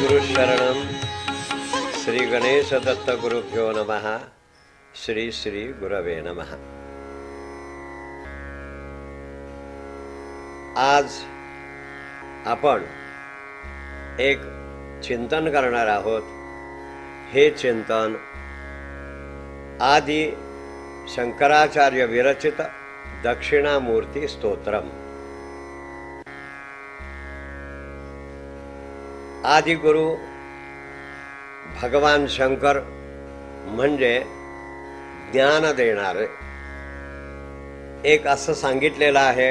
गुरु शरणम श्री गणेश दत्त गुरुभ्यो नमः. श्री श्री गुरवे नमः. आज आपण एक चिंतन करणार आहोत. हे चिंतन आदि शंकराचार्य विरचित दक्षिणामूर्ती स्तोत्रम. आदिगुरु भगवान शंकर म्हणजे ज्ञान देणारे. एक असं सांगितलेलं आहे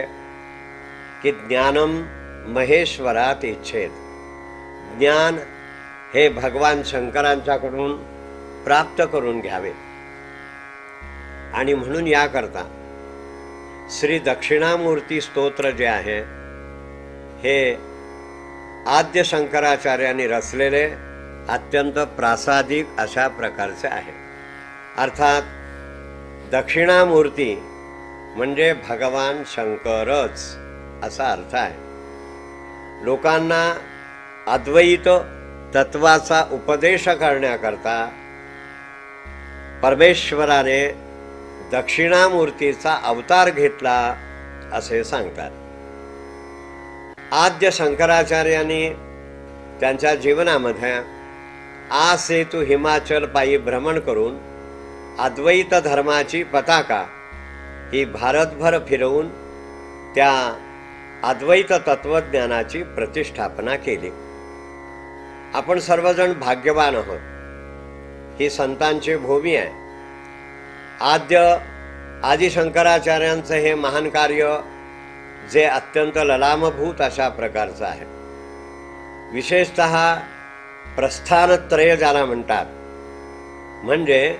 की ज्ञानम महेश्वरात इच्छेत. ज्ञान हे भगवान शंकरांच्याकडून प्राप्त करून घ्यावे आणि म्हणून याकरता श्री दक्षिणामूर्ती स्तोत्र जे आहे हे आद्य शंकराचार्यांनी रचलेले अत्यंत प्रासादिक अशा प्रकारचे आहे. अर्थात दक्षिणामूर्ती म्हणजे भगवान शंकरच असा अर्थ आहे. लोकांना अद्वैत तत्वाचा उपदेश करण्याकरता परमेश्वराने दक्षिणामूर्तीचा अवतार घेतला असे सांगतात. आद्य शंकराचार्यांनी त्यांच्या जीवनामध्ये सेतू हिमाचल पायी भ्रमण करून अद्वैत धर्माची पताका ही भारतभर फिरवून त्या अद्वैत तत्वज्ञानाची प्रतिष्ठापना केली. आपण सर्वजण भाग्यवान आहोत. ही संतांची भूमी आहे. आदि शंकराचार्यांचं हे महान कार्य जे अत्यंत ललामभूत अशा प्रकारचं आहे. विशेषतः प्रस्थानत्रय ज्याला म्हणतात, म्हणजे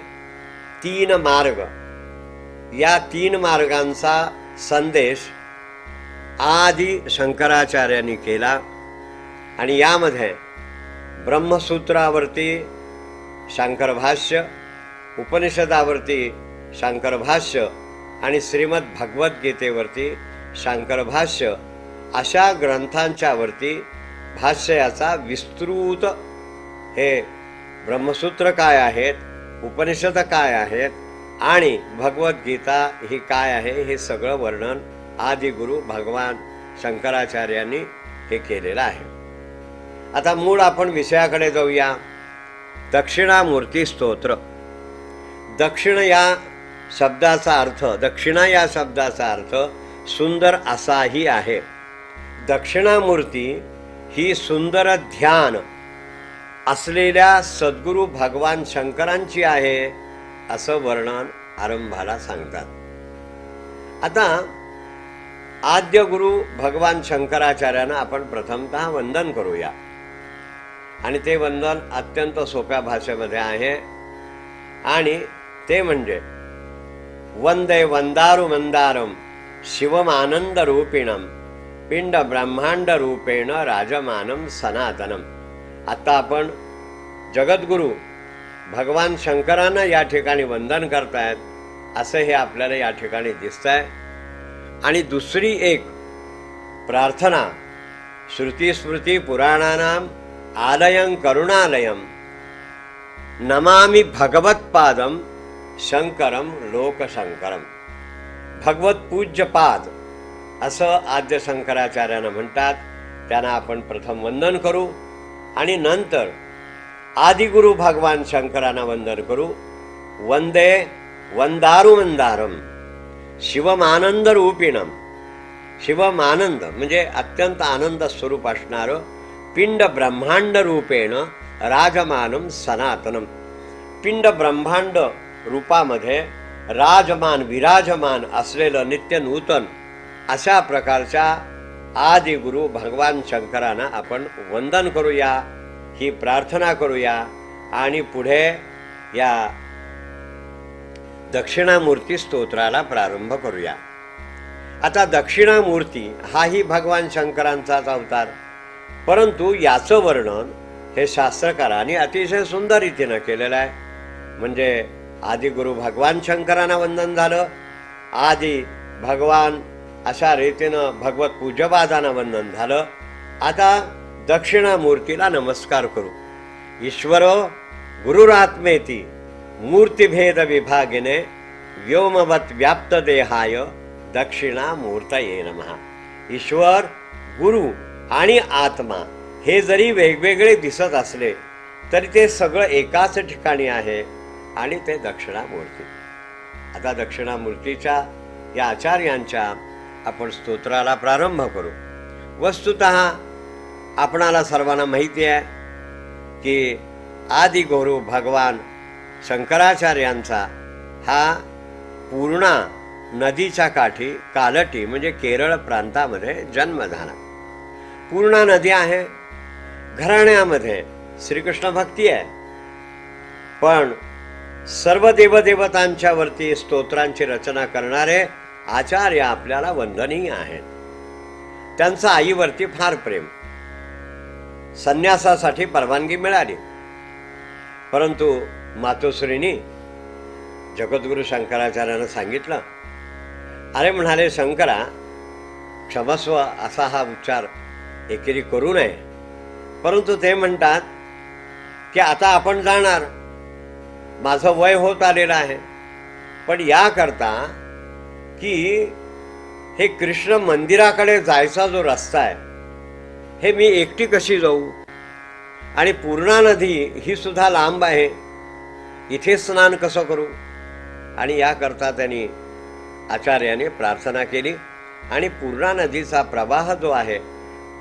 3 मार्ग. या 3 मार्गांचा संदेश आदि शंकराचार्यांनी केला आणि यामध्ये ब्रह्मसूत्रावरती शांकर भाष्य, उपनिषदावरती शांकर भाष्य आणि श्रीमद भगवद्गीतेवरती शांकर भाष्य अशा ग्रंथांच्या वरती भाष्याचा विस्तृत हे ब्रह्मसूत्र काय आहेत, उपनिषद काय आहेत आणि भगवद्गीता ही काय आहे हे सगळं वर्णन आदिगुरु भगवान शंकराचार्यांनी हे केलेलं आहे. आता मूळ आपण विषयाकडे जाऊया. दक्षिणामूर्ती स्तोत्र. दक्षिण या शब्दाचा अर्थ, दक्षिणा या शब्दाचा अर्थ सुंदर असाही आहे. दक्षिणामूर्ती ही सुंदर ध्यान असलेल्या सद्गुरु भगवान शंकरांची आहे असं वर्णन आरंभाला सांगतात. आता आद्य गुरु भगवान शंकराचार्यांना आपण प्रथमतः वंदन करूया आणि ते वंदन अत्यंत सोप्या भाषेमध्ये आहे आणि ते म्हणजे वंदे वंदारु मंदारम शिवमानंद रूपिणम पिंड ब्रह्मांड रूपेण राजमानम सनातनम. आता आपण जगद्गुरु भगवान शंकरांना या ठिकाणी वंदन करतायत असं हे आपल्याला या ठिकाणी दिसतंय. आणि दुसरी एक प्रार्थना श्रुती स्मृती पुराणानाम आलयं करुणालयम नमामि भगवत्पादम शंकरम लोकशंकरम. भगवत पूज्यपाद असं आद्य शंकराचार्यांना म्हणतात. त्यांना आपण प्रथम वंदन करू आणि नंतर आदिगुरु भगवान शंकरांना वंदन करू. वंदे वंदारु मंदारम शिवमानंद रूपिणम. शिवमानंद म्हणजे अत्यंत आनंद स्वरूप असणारं पिंड ब्रह्मांड रूपेण राजमानम सनातनम. पिंड ब्रह्मांड रूपामध्ये राजमान विराजमान असलेलं नित्य नूतन अशा प्रकारच्या आदिगुरु भगवान शंकरांना आपण वंदन करूया, ही प्रार्थना करूया आणि पुढे या दक्षिणामूर्ती स्तोत्राला प्रारंभ करूया. आता दक्षिणामूर्ती हाही भगवान शंकरांचाच अवतार, परंतु याचं वर्णन हे शास्त्रकारांनी अतिशय सुंदर रीतीनं केलेलं आहे. म्हणजे आदिगुरु भगवान शंकरांना वंदन झालं, आदि भगवान अशा रीतीनं भगवत पूज्यपादांना वंदन झालं. आता दक्षिणामूर्तीला नमस्कार करू. ईश्वर गुरुरात्मेती मूर्तिभेद विभागिने व्योमवत व्याप्त देहाय दक्षिणामूर्तये नमः. ईश्वर, गुरु आणि आत्मा हे जरी वेगवेगळे दिसत असले तरी ते सगळं एकाच ठिकाणी आहे आणि ते दक्षिणामूर्ती. आता दक्षिणामूर्तीच्या या आचार्यांच्या आपण स्तोत्राला प्रारंभ करू. वस्तुतः आपणाला सर्वांना माहिती आहे की आदिगुरु भगवान शंकराचार्यांचा हा पूर्णा नदीच्या काठी कालटी म्हणजे केरळ प्रांतामध्ये जन्म झाला. पूर्णा नदी आहे, घराण्यामध्ये श्रीकृष्ण भक्ती आहे, पण सर्व देवदेवतांच्या वरती स्तोत्रांची रचना करणारे आचार्य आपल्याला वंदनीय आहेत. त्यांचं आईवरती फार प्रेम. संन्यासासाठी परवानगी मिळाली, परंतु मातोश्रीनी जगद्गुरु शंकराचार्यांना सांगितलं. अरे म्हणाले, शंकरा क्षमस्व असा हा उच्चार एकेरी करू नये. परंतु ते म्हणतात की आता आपण जाणार, माझं वय होत आलेलं आहे, पण याकरता की हे कृष्ण मंदिराकडे जायचा जो रस्ता आहे हे मी एकटी कशी जाऊ, आणि पूर्णा नदी ही सुद्धा लांब आहे, इथे स्नान कसं करू. आणि याकरता त्यांनी आचार्याने प्रार्थना केली आणि पूर्णा नदीचा प्रवाह जो आहे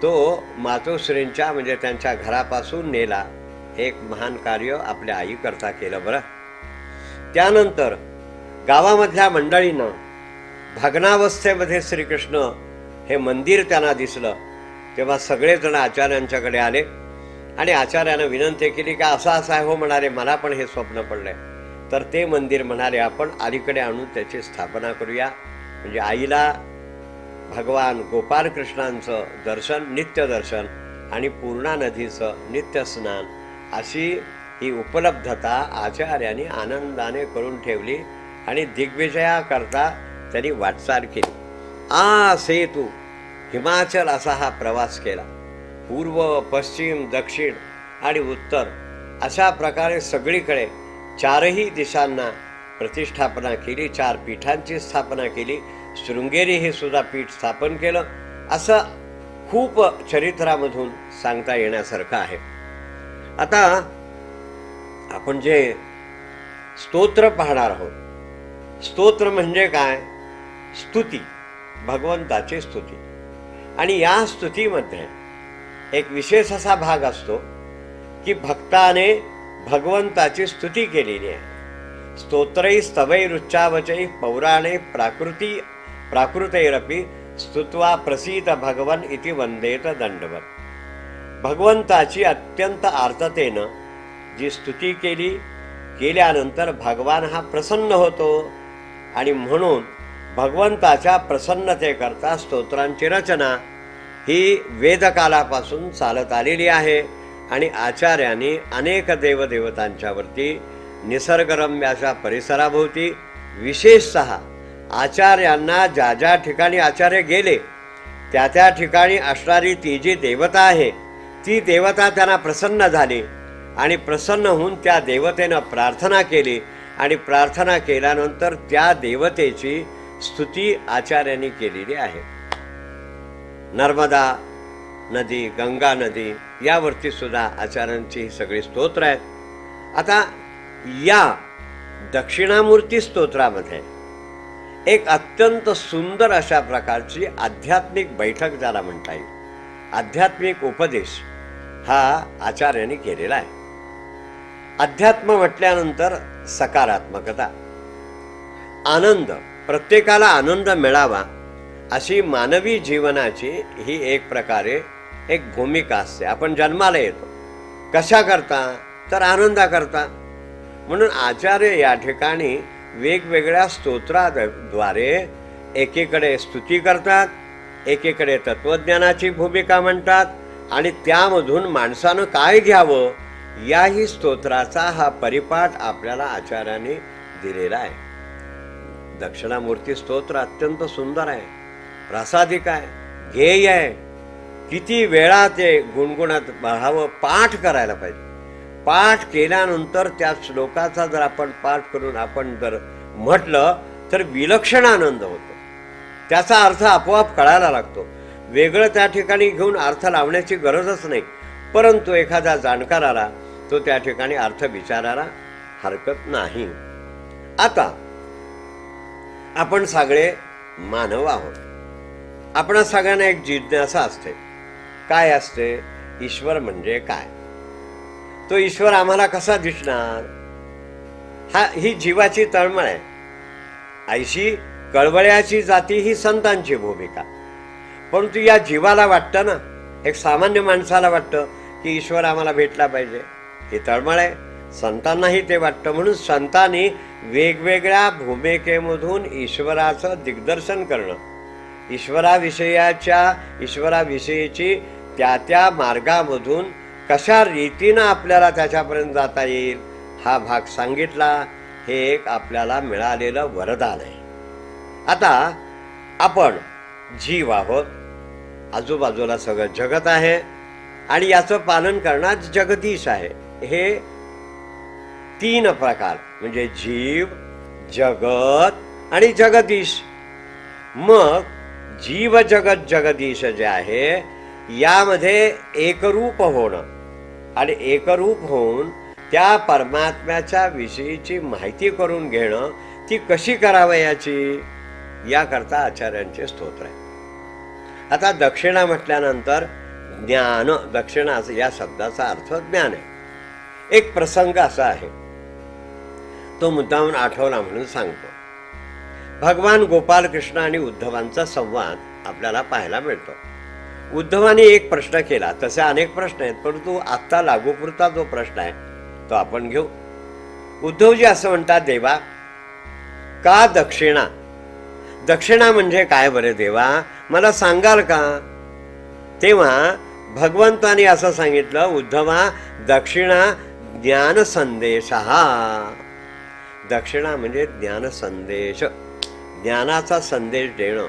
तो मातोश्रींच्या म्हणजे त्यांच्या घरापासून नेला. एक महान कार्य आपल्या आईकरता केलं बरं. त्यानंतर गावामधल्या मंडळींना भग्नावस्थेमध्ये श्रीकृष्ण हे मंदिर त्यांना दिसलं, तेव्हा सगळेजण आचार्यांच्याकडे आले आणि आचार्यानं विनंती केली की असं असं आहे. हो म्हणाले, मला पण हे स्वप्न पडलंय. तर ते मंदिर म्हणाले आपण अलीकडे आणून त्याची स्थापना करूया, म्हणजे आईला भगवान गोपालकृष्णांचं दर्शन, नित्य दर्शन आणि पूर्णा नदीचं नित्य स्नान अशी ही उपलब्धता आचार्यांनी आनंदाने करून ठेवली आणि दिग्विजयाकरता त्यांनी वाटचाल केली. सेतू हिमाचल असा हा प्रवास केला. पूर्व, पश्चिम, दक्षिण आणि उत्तर अशा प्रकारे सगळीकडे चारही दिशांना प्रतिष्ठापना केली. 4 पीठांची स्थापना केली. शृंगेरी हे सुद्धा पीठ स्थापन केलं. असं खूप चरित्रामधून सांगता येण्यासारखं आहे. आता आपण जे स्तोत्र पाहणार आहोत, स्तोत्र म्हणजे काय? स्तुती, भगवंताची स्तुती. आणि या स्तुतीमध्ये एक विशेष असा भाग असतो की भक्ताने भगवंताची स्तुती केलेली आहे. स्तोत्रै स्तवैरुच्चावचै पौराणे प्राकृतैरपि स्तुत्वा प्रसीद भगवन इति वंदेत दंडवत. भगवंताची अत्यंत आर्ततेनं जी स्तुती केल्यानंतर भगवान हा प्रसन्न होतो आणि म्हणून भगवंताच्या प्रसन्नतेकरता स्तोत्रांची रचना ही वेदकालापासून चालत आलेली आहे. आणि आचार्यांनी अनेक देवदेवतांच्यावरती निसर्गरम्य अशा परिसराभोवती विशेषतः आचार्यांना ज्या ज्या ठिकाणी आचार्य गेले त्या त्या ठिकाणी असणारी ती जी देवता आहे ती देवता त्यांना प्रसन्न झाली आणि प्रसन्न होऊन त्या देवतेनं प्रार्थना केली आणि प्रार्थना केल्यानंतर त्या देवतेची स्तुती आचार्यांनी केलेली आहे. नर्मदा नदी, गंगा नदी यावरती सुद्धा आचार्यांची सगळी स्तोत्र आहेत. आता या दक्षिणामूर्ती स्तोत्रामध्ये एक अत्यंत सुंदर अशा प्रकारची आध्यात्मिक बैठक ज्याला म्हणता येईल, आध्यात्मिक उपदेश हा आचार्यांनी केलेला आहे. अध्यात्म म्हटल्यानंतर सकारात्मकता, आनंद, प्रत्येकाला आनंद मिळावा अशी मानवी जीवनाची ही एक प्रकारे एक भूमिका असते. आपण जन्माला येतो कशा करता? तर आनंदाकरता. म्हणून आचार्य या ठिकाणी वेगवेगळ्या स्तोत्राद्वारे एकीकडे स्तुती करतात, एकीकडे तत्वज्ञानाची भूमिका म्हणतात आणि त्यामधून माणसानं काय घ्यावं याही स्तोत्राचा हा परिपाठ आपल्याला आचार्यांनी दिलेला आहे. दक्षिणामूर्ती स्तोत्र अत्यंत सुंदर आहे, प्रासादिक आहे, ध्येय आहे. किती वेळा ते गुणगुणत राहावं, पाठ करायला पाहिजे. पाठ केल्यानंतर त्या श्लोकाचा जर आपण पाठ करून आपण जर म्हटलं तर विलक्षण आनंद होतो. त्याचा अर्थ आपोआप कळायला लागतो. वेगळं त्या ठिकाणी घेऊन अर्थ लावण्याची गरजच नाही. परंतु एखादा जाणकार आला तो त्या ठिकाणी अर्थ विचारायला हरकत नाही. आता आपण सगळे मानव आहोत. आपणा सगळ्यांना एक जिज्ञासा असते. काय असते? ईश्वर म्हणजे काय? तो ईश्वर आम्हाला कसा दिसणार? ही जीवाची तळमळ आहे. ऐशी कळवळ्याची जाती ही संतांची भूमिका. परंतु या जीवाला वाटतं ना, एक सामान्य माणसाला वाटतं की ईश्वर आम्हाला भेटला पाहिजे, ही तळमळ आहे. संतांनाही ते वाटतं. म्हणून संतांनी वेगवेगळ्या भूमिकेमधून ईश्वराचं दिग्दर्शन करणं, ईश्वराविषयीची त्या मार्गामधून कशा रीतीनं आपल्याला त्याच्यापर्यंत जाता येईल हा भाग सांगितला. हे एक आपल्याला मिळालेलं वरदान आहे. आता आपण जीव आहोत, आजूबाजूला सगळं जगत आहे आणि याचं पालन करणार जगदीश आहे. हे तीन प्रकार म्हणजे जीव, जगत आणि जगदीश. मग जीव जगत जगदीश जे आहे यामध्ये एकरूप होणं आणि एकरूप होऊन त्या परमात्म्याच्या विषयीची माहिती करून घेणं, ती कशी करावयाची याकरता आचार्यांचे स्तोत्र आहे. आता दक्षिणा म्हटल्यानंतर ज्ञान, दक्षिणा या शब्दाचा अर्थ ज्ञान आहे. एक प्रसंग असा आहे, तो मुद्दामून आठवला म्हणून सांगतो. भगवान गोपाल कृष्ण आणि उद्धवांचा संवाद आपल्याला पाहायला मिळतो. उद्धवाने एक प्रश्न केला. तसे अनेक प्रश्न आहेत, परंतु आत्ता लागूपुरता जो प्रश्न आहे तो आपण घेऊ. उद्धवजी असं म्हणतात, देवा का दक्षिणा? दक्षिणा म्हणजे काय बरे देवा, मला सांगाल का? तेव्हा भगवंताने असं सांगितलं, उद्धवा दक्षिणा ज्ञान संदेश. दक्षिणा म्हणजे ज्ञान संदेश, ज्ञानाचा संदेश देणं.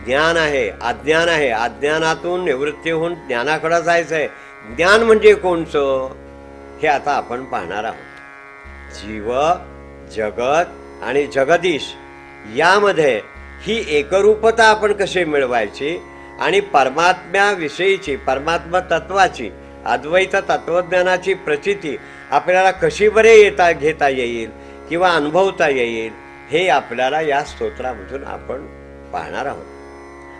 ज्ञान आहे, अज्ञान आहे, अज्ञानातून निवृत्ती होऊन ज्ञानाकडे जायचं आहे. ज्ञान म्हणजे कोणचं हे आता आपण पाहणार आहोत. जीव, जगत आणि जगदीश यामध्ये ही एकरूपता आपण कशी मिळवायची आणि परमात्म्याविषयीची, परमात्मा तत्वाची, अद्वैत तत्वज्ञानाची प्रचिती आपल्याला कशी बरे घेता येईल किंवा अनुभवता येईल हे आपल्याला या स्तोत्रामधून आपण पाहणार आहोत.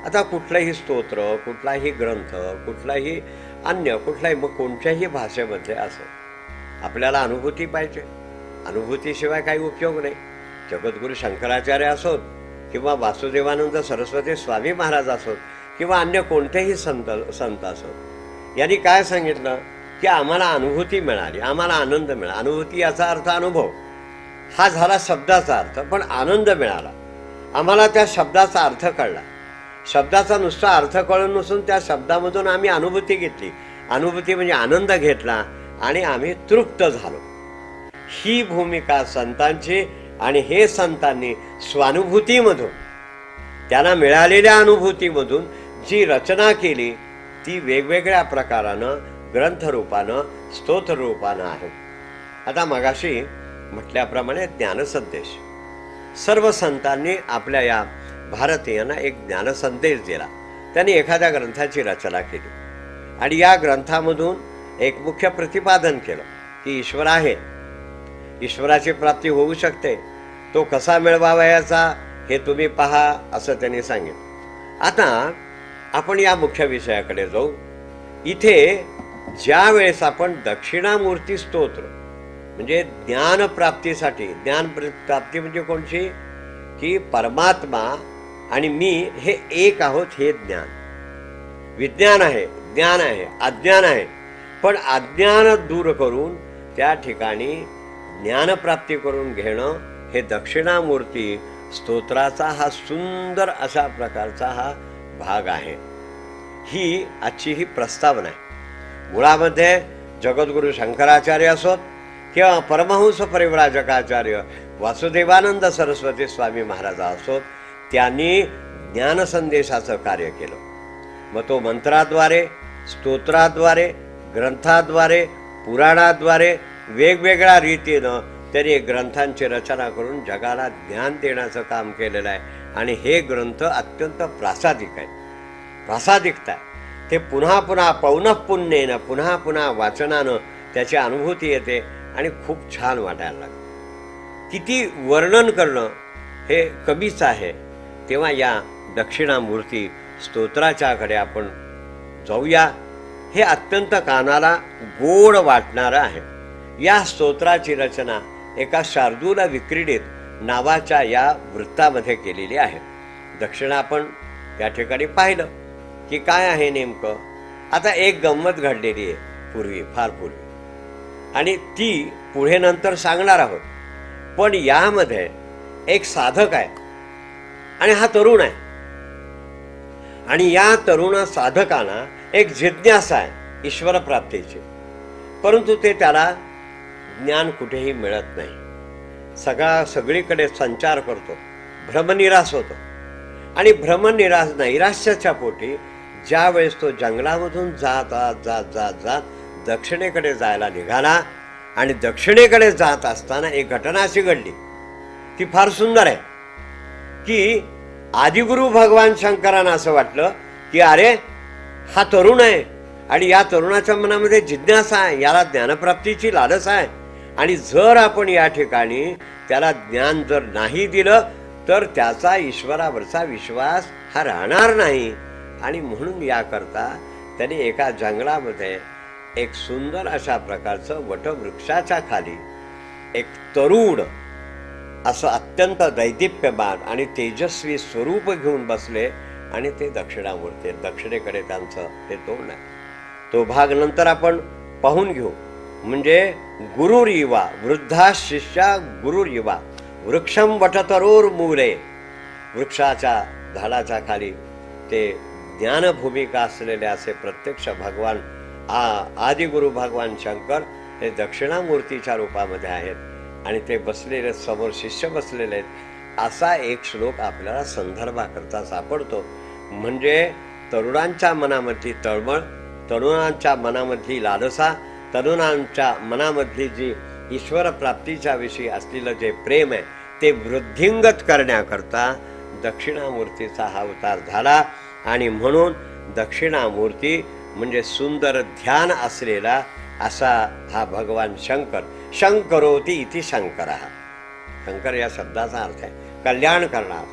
आता कुठलंही स्तोत्र, कुठलाही ग्रंथ, कुठलाही अन्य कुठलाही मग कोणत्याही भाषेमध्ये असो आपल्याला अनुभूती पाहिजे. अनुभूतीशिवाय काही उपयोग नाही. जगद्गुरू शंकराचार्य असोत किंवा वासुदेवानंद सरस्वती स्वामी महाराज असोत किंवा अन्य कोणतेही संत असोत, यांनी काय सांगितलं की आम्हाला अनुभूती मिळाली, आम्हाला आनंद मिळाला. अनुभूती याचा अर्थ अनुभव हा झाला शब्दाचा अर्थ, पण आनंद मिळाला. आम्हाला त्या शब्दाचा अर्थ कळला. शब्दाचा नुसता अर्थ कळून नसून त्या शब्दामधून आम्ही अनुभूती घेतली. अनुभूती म्हणजे आनंद घेतला आणि आम्ही तृप्त झालो. ही भूमिका संतांची आणि हे संतांनी स्वानुभूतीमधून, त्यांना मिळालेल्या अनुभूतीमधून जी रचना केली ती वेगवेगळ्या प्रकारानं, ग्रंथरूपानं, स्तोत्ररूपानं आहे. आता मगाशी म्हटल्याप्रमाणे ज्ञानसंदेश, सर्व संतांनी आपल्या या भारतीयांना एक ज्ञानसंदेश दिला. त्यांनी एखाद्या ग्रंथाची रचना केली आणि या ग्रंथामधून एक मुख्य प्रतिपादन केलं की ईश्वर आहे, ईश्वराची प्राप्ती होऊ शकते, तो कसा मिळवावयाचा हे तुम्ही पहा, असं त्यांनी सांगितलं. आता आपण या मुख्य विषयाकडे जाऊ. इथे ज्या वेळेस आपण दक्षिणामूर्ती स्तोत्र म्हणजे ज्ञानप्राप्तीसाठी, ज्ञानप्राप्ती म्हणजे कोणची की परमात्मा आणि मी हे एक आहोत, हे ज्ञान. विज्ञान आहे, ज्ञान आहे, अज्ञान आहे, पण अज्ञान दूर करून त्या ठिकाणी ज्ञानप्राप्ती करून घेणं हे दक्षिणामूर्ती स्तोत्राचा हा सुंदर अशा प्रकारचा हा भाग आहे. ही आजची ही प्रस्तावना आहे. मुळामध्ये जगद्गुरू शंकराचार्य असोत किंवा परमहंस परिव्राजकाचार्य वासुदेवानंद सरस्वती स्वामी महाराज असोत, त्यांनी ज्ञानसंदेशाचं कार्य केलं. मग तो मंत्राद्वारे, स्तोत्राद्वारे, ग्रंथाद्वारे, पुराणाद्वारे वेगवेगळ्या रीतीनं त्यांनी ग्रंथांची रचना करून जगाला ज्ञान देण्याचं काम केलेलं आहे. आणि हे ग्रंथ अत्यंत प्रासादिक आहे, प्रासादिकता आहे. ते पुन्हा पुन्हा पौनःपुन्येनं पुन्हा पुन्हा वाचनानं त्याची अनुभूती येते आणि खूप छान वाटायला लागतं. किती वर्णन करणं हे कमीच आहे. तेव्हा या दक्षिणामूर्ती स्तोत्राच्याकडे आपण जाऊया. हे अत्यंत कानाला गोड वाटणारं आहे. या स्तोत्राची रचना एका शार्दूल विक्रीडित नावाच्या या वृत्तामध्ये केलेली आहे. दक्षिणा आपण या ठिकाणी पाहिलं की काय आहे नेमकं. आता एक गंमत घडलेली आहे पूर्वी, फार पूर्वी, आणि ती पुढे नंतर सांगणार आहोत. पण यामध्ये एक साधक आहे आणि हा तरुण आहे. आणि या तरुण साधकांना एक जिज्ञासा आहे ईश्वर प्राप्तीची, परंतु ते त्याला ज्ञान कुठेही मिळत नाही. सगळीकडे संचार करतो, भ्रमनिरास होतो. आणि नैराश्याच्या पोटी ज्या वेळेस तो जंगलामधून जात जात जात जात दक्षिणेकडे जायला निघाला, आणि दक्षिणेकडे जात असताना एक घटना अशी घडली, ती फार सुंदर आहे. की आदिगुरु भगवान शंकरांना असं वाटलं की अरे हा तरुण आहे आणि या तरुणाच्या मनामध्ये जिज्ञासा आहे, याला ज्ञानप्राप्तीची लालस आहे. आणि जर आपण या ठिकाणी त्याला ज्ञान जर नाही दिलं तर त्याचा ईश्वरावरचा विश्वास हा राहणार नाही. आणि म्हणून याकरता त्याने एका जंगलामध्ये एक सुंदर अशा प्रकारचं वटवृक्षाच्या खाली एक तरुण असं अत्यंत दैदिप्यमान आणि तेजस्वी स्वरूप घेऊन बसले. आणि ते दक्षिणामूर्ती, दक्षिणेकडे त्यांचं ते तोंड आहे. तो भाग नंतर आपण पाहून घेऊ. म्हणजे गुरुरिवा वृद्धा शिष्या गुरुरिवा वृक्षम वटतरोर मूले, वृक्षाच्या झाडाच्या खाली ते ज्ञानभूमिका असलेले असे प्रत्यक्ष भगवान आदिगुरु भगवान शंकर हे दक्षिणामूर्तीच्या रूपामध्ये आहेत. आणि ते बसलेले समोर शिष्य बसलेले आहेत. असा एक श्लोक आपल्याला संदर्भाकरता सापडतो. म्हणजे तरुणांच्या मनामधली तळमळ, तरुणांच्या मनामधली लालसा, तरुणांच्या मनामधली जी ईश्वर प्राप्तीच्या विषयी असलेलं जे प्रेम आहे ते वृद्धिंगत करण्याकरता दक्षिणामूर्तीचा हा अवतार झाला. आणि म्हणून दक्षिणामूर्ती म्हणजे सुंदर ध्यान असलेला असा हा भगवान शंकर. शंकरोती इति शंकरः, शंकर या शब्दाचा अर्थ आहे कल्याण करणार,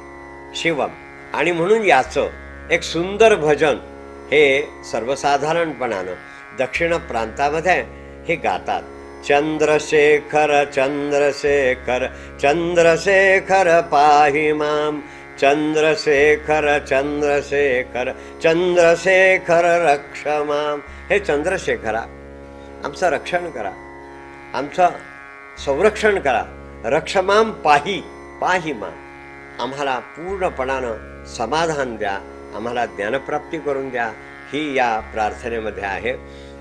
शिवम. आणि म्हणून याचं एक सुंदर भजन हे सर्वसाधारणपणानं दक्षिण प्रांतामध्ये हे गातात. चंद्रशेखर चंद्रशेखर चंद्रशेखर पाहि माम, चंद्रशेखर चंद्रशेखर चंद्रशेखर रक्ष माम. हे चंद्रशेखरा, आमचं रक्षण करा, आमचं संरक्षण करा. रक्षमाम पाही पाही माम, आम्हाला पूर्णपणानं समाधान द्या, आम्हाला ज्ञानप्राप्ती करून द्या. ही या प्रार्थनेमध्ये आहे.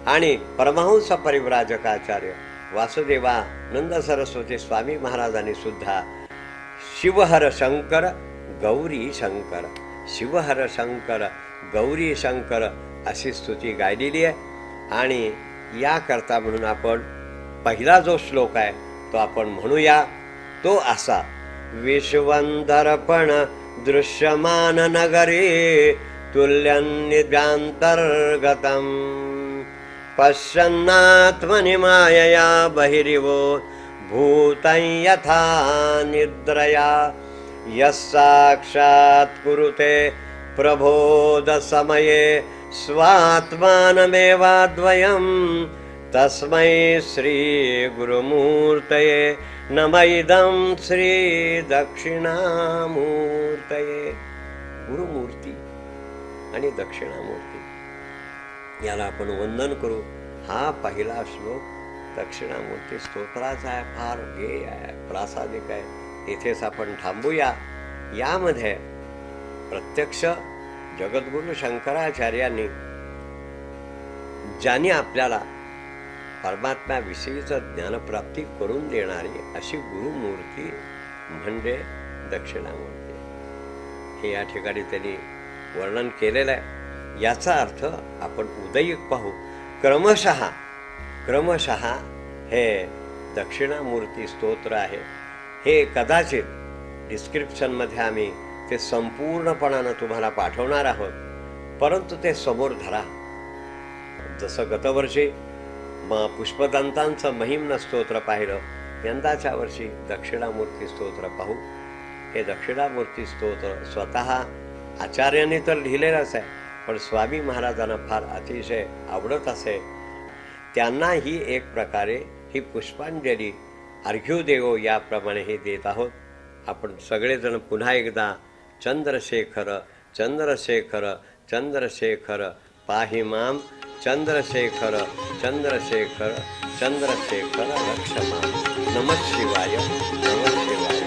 आणि परमहंस परिव्राजकाचार्य वासुदेवानंद सरस्वती स्वामी महाराजांनी सुद्धा शिवहर शंकर गौरी शंकर, शिवहर शंकर गौरी शंकर अशी स्तुती गायलेली आहे. आणि याकरता म्हणून आपण पहिला जो श्लोक आहे तो आपण म्हणूया. तो असा, विश्वंदर्पण दृश्यमान नगरे तुल्यन्निद्यांतर्गतम, पश्यन्नात्मनि मायया बहिरिवो भूतं यथा निद्रया, यस्साक्षात् कुरुते प्रबोध समये स्वात्मानमेवाद्वयं, तस्मै श्री गुरुमूर्तये नम इदं श्री दक्षिणामूर्तये. गुरुमूर्ती आणि दक्षिणामूर्ती याला आपण वंदन करू. हा पहिला श्लोक दक्षिणामूर्ती स्तोत्राचा आहे, फार गेय आहे, प्रासादिक आहे. इथेच आपण थांबूया. यामध्ये प्रत्यक्ष जगद्गुरु शंकराचार्यांनी ज्यांनी आपल्याला परमात्म्याविषयीचं ज्ञानप्राप्ती करून देणारी अशी गुरुमूर्ती म्हणजे दक्षिणामूर्ती हे या ठिकाणी त्यांनी वर्णन केलेलं आहे. याचा अर्थ आपण उदयिक पाहू. क्रमशः हे दक्षिणामूर्ती स्तोत्र आहे. हे कदाचित डिस्क्रिप्शनमध्ये आम्ही ते संपूर्णपणानं तुम्हाला पाठवणार आहोत, परंतु ते समोर धरा. जसं गतवर्षी पुष्पदंतांचं महिम्न स्तोत्र पाहिलं, यंदाच्या वर्षी दक्षिणामूर्ती स्तोत्र पाहू. हे दक्षिणामूर्ती स्तोत्र स्वतः आचार्यांनी तर लिहिलेलंच आहे, पण स्वामी महाराजांना फार अतिशय आवडत असे. त्यांनाही एक प्रकारे ही पुष्पांजली अर्घ्योदेवो याप्रमाणे हे देत आहोत. आपण सगळेजण पुन्हा एकदा चंद्रशेखर चंद्रशेखर चंद्रशेखर पाहि माम चंद्रशेखर चंद्रशेखर चंद्रशेखर रक्ष माम. नमः शिवाय नमः शिवाय.